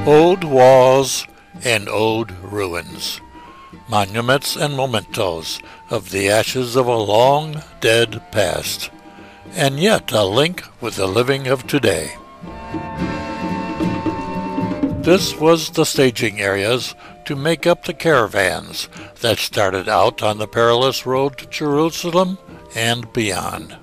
Old walls and old ruins, monuments and mementos of the ashes of a long dead past, and yet a link with the living of today. This was the staging areas to make up the caravans that started out on the perilous road to Jerusalem and beyond.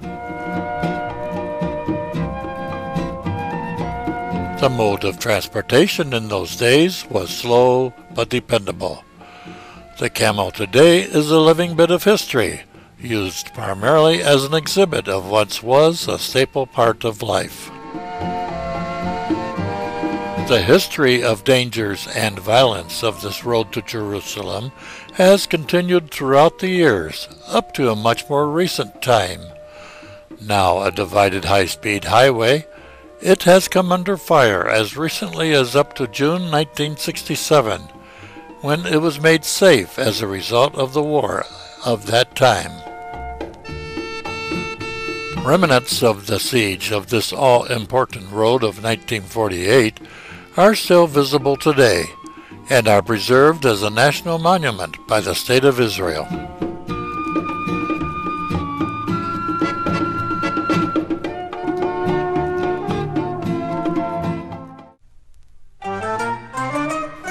The mode of transportation in those days was slow but dependable. The camel today is a living bit of history, used primarily as an exhibit of what was a staple part of life. The history of dangers and violence of this road to Jerusalem has continued throughout the years, up to a much more recent time. Now a divided high-speed highway, it has come under fire as recently as up to June 1967, when it was made safe as a result of the war of that time. Remnants of the siege of this all-important road of 1948 are still visible today and are preserved as a national monument by the State of Israel.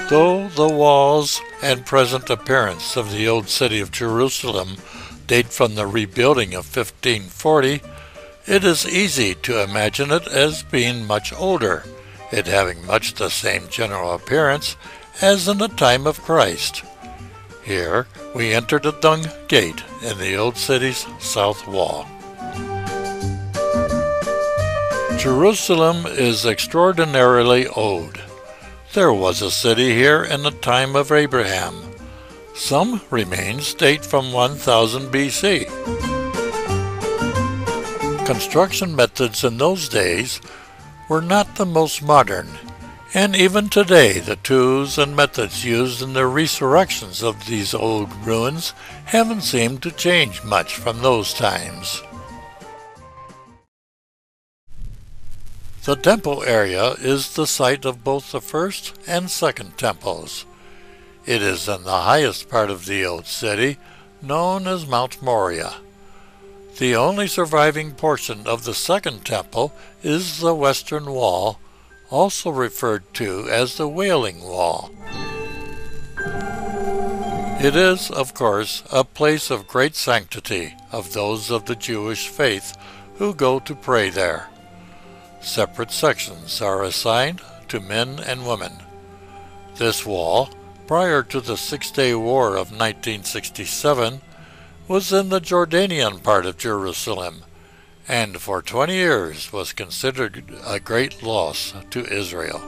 Though the walls and present appearance of the old city of Jerusalem date from the rebuilding of 1540, it is easy to imagine it as being much older, it having much the same general appearance as in the time of Christ. Here we enter the Dung Gate in the old city's south wall. Jerusalem is extraordinarily old. There was a city here in the time of Abraham. Some remains date from 1000 BC. Construction methods in those days were not the most modern, and even today the tools and methods used in the resurrections of these old ruins haven't seemed to change much from those times. The temple area is the site of both the first and second temples. It is in the highest part of the old city, known as Mount Moriah. The only surviving portion of the second temple is the western wall, also referred to as the Wailing Wall. It is, of course, a place of great sanctity of those of the Jewish faith who go to pray there. Separate sections are assigned to men and women. This wall, prior to the Six-Day War of 1967, was in the Jordanian part of Jerusalem, and for 20 years was considered a great loss to Israel.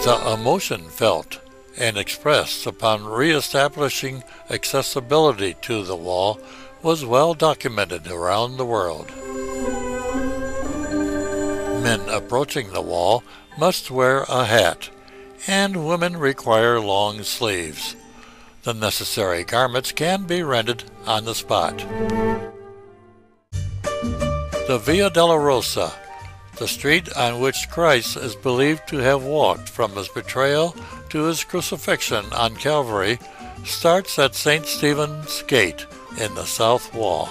The emotion felt and expressed upon re-establishing accessibility to the wall was well documented around the world. Men approaching the wall must wear a hat, and women require long sleeves. The necessary garments can be rented on the spot. The Via Dolorosa, the street on which Christ is believed to have walked from his betrayal to his crucifixion on Calvary, starts at St. Stephen's Gate in the south wall.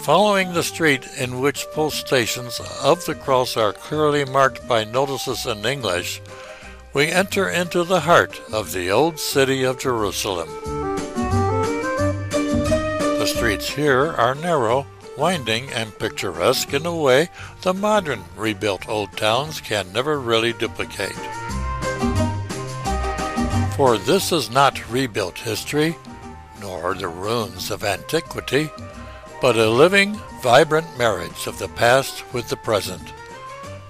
Following the street in which post stations of the cross are clearly marked by notices in English, we enter into the heart of the old city of Jerusalem. The streets here are narrow, winding, and picturesque in a way the modern rebuilt old towns can never really duplicate. For this is not rebuilt history, nor the ruins of antiquity, but a living, vibrant marriage of the past with the present.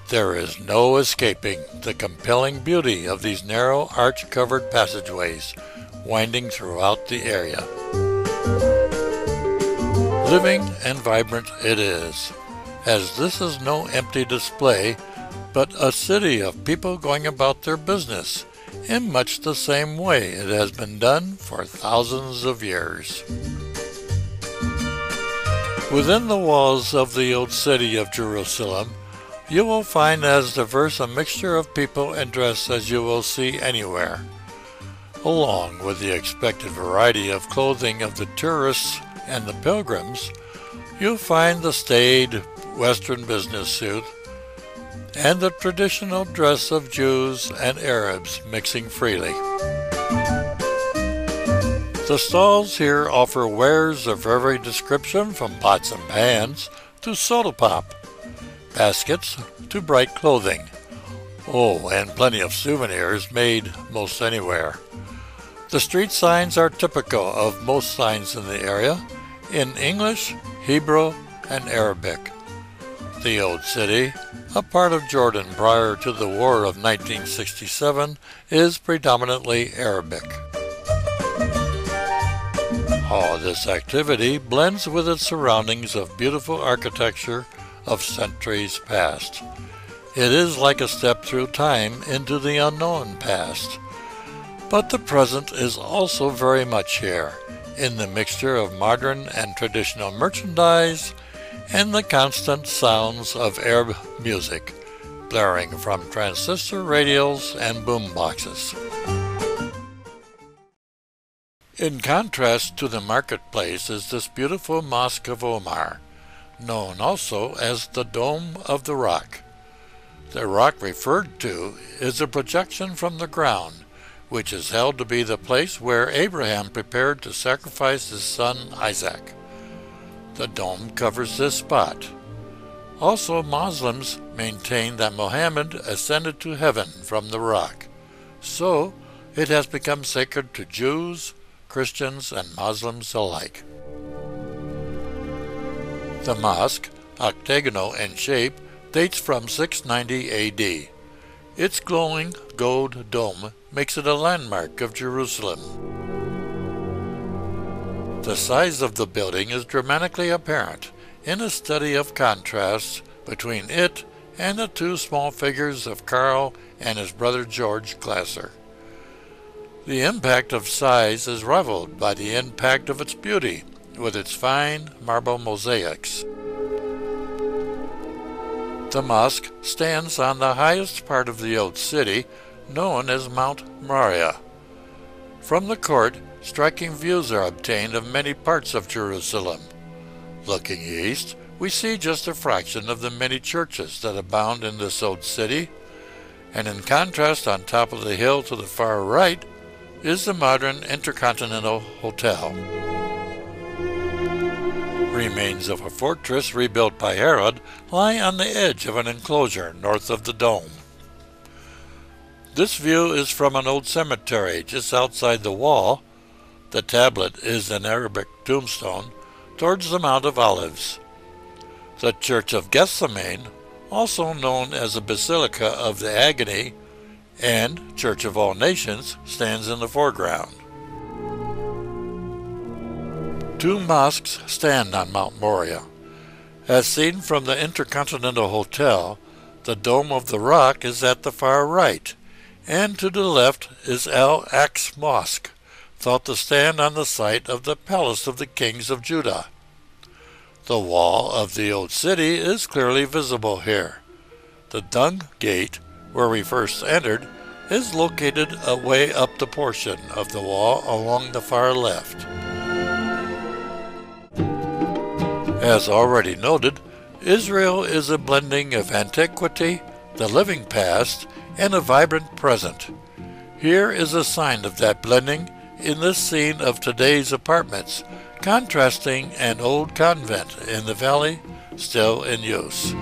There is no escaping the compelling beauty of these narrow, arch-covered passageways winding throughout the area. Living and vibrant it is, as this is no empty display, but a city of people going about their business in much the same way it has been done for thousands of years. Within the walls of the old city of Jerusalem, you will find as diverse a mixture of people and dress as you will see anywhere. Along with the expected variety of clothing of the tourists and the pilgrims, you'll find the staid Western business suit and the traditional dress of Jews and Arabs mixing freely. The stalls here offer wares of every description, from pots and pans to soda pop, baskets to bright clothing. Oh, and plenty of souvenirs made most anywhere. The street signs are typical of most signs in the area, in English, Hebrew, and Arabic. The Old City, a part of Jordan prior to the War of 1967, is predominantly Arabic. All this activity blends with its surroundings of beautiful architecture of centuries past. It is like a step through time into the unknown past. But the present is also very much here, in the mixture of modern and traditional merchandise and the constant sounds of Arab music, blaring from transistor radios and boom boxes. In contrast to the marketplace is this beautiful Mosque of Omar, known also as the Dome of the Rock. The rock referred to is a projection from the ground, which is held to be the place where Abraham prepared to sacrifice his son Isaac. The dome covers this spot. Also, Muslims maintain that Muhammad ascended to heaven from the rock, so it has become sacred to Jews, Christians, and Muslims alike. The mosque, octagonal in shape, dates from 690 A.D. Its glowing gold dome makes it a landmark of Jerusalem. The size of the building is dramatically apparent in a study of contrasts between it and the two small figures of Karl and his brother George Glasser. The impact of size is rivaled by the impact of its beauty, with its fine marble mosaics. The mosque stands on the highest part of the old city, known as Mount Moriah. From the court, striking views are obtained of many parts of Jerusalem. Looking east, we see just a fraction of the many churches that abound in this old city, and in contrast, on top of the hill to the far right is the modern Intercontinental Hotel. Remains of a fortress rebuilt by Herod lie on the edge of an enclosure north of the dome. This view is from an old cemetery just outside the wall. The tablet is an Arabic tombstone towards the Mount of Olives. The Church of Gethsemane, also known as the Basilica of the Agony and Church of All Nations, stands in the foreground. Two mosques stand on Mount Moriah. As seen from the Intercontinental Hotel, the Dome of the Rock is at the far right, and to the left is Al-Aqsa Mosque, thought to stand on the site of the Palace of the Kings of Judah. The wall of the old city is clearly visible here. The Dung Gate, where we first entered, is located away up the portion of the wall along the far left. As already noted, Israel is a blending of antiquity, the living past, and a vibrant present. Here is a sign of that blending in this scene of today's apartments, contrasting an old convent in the valley still in use.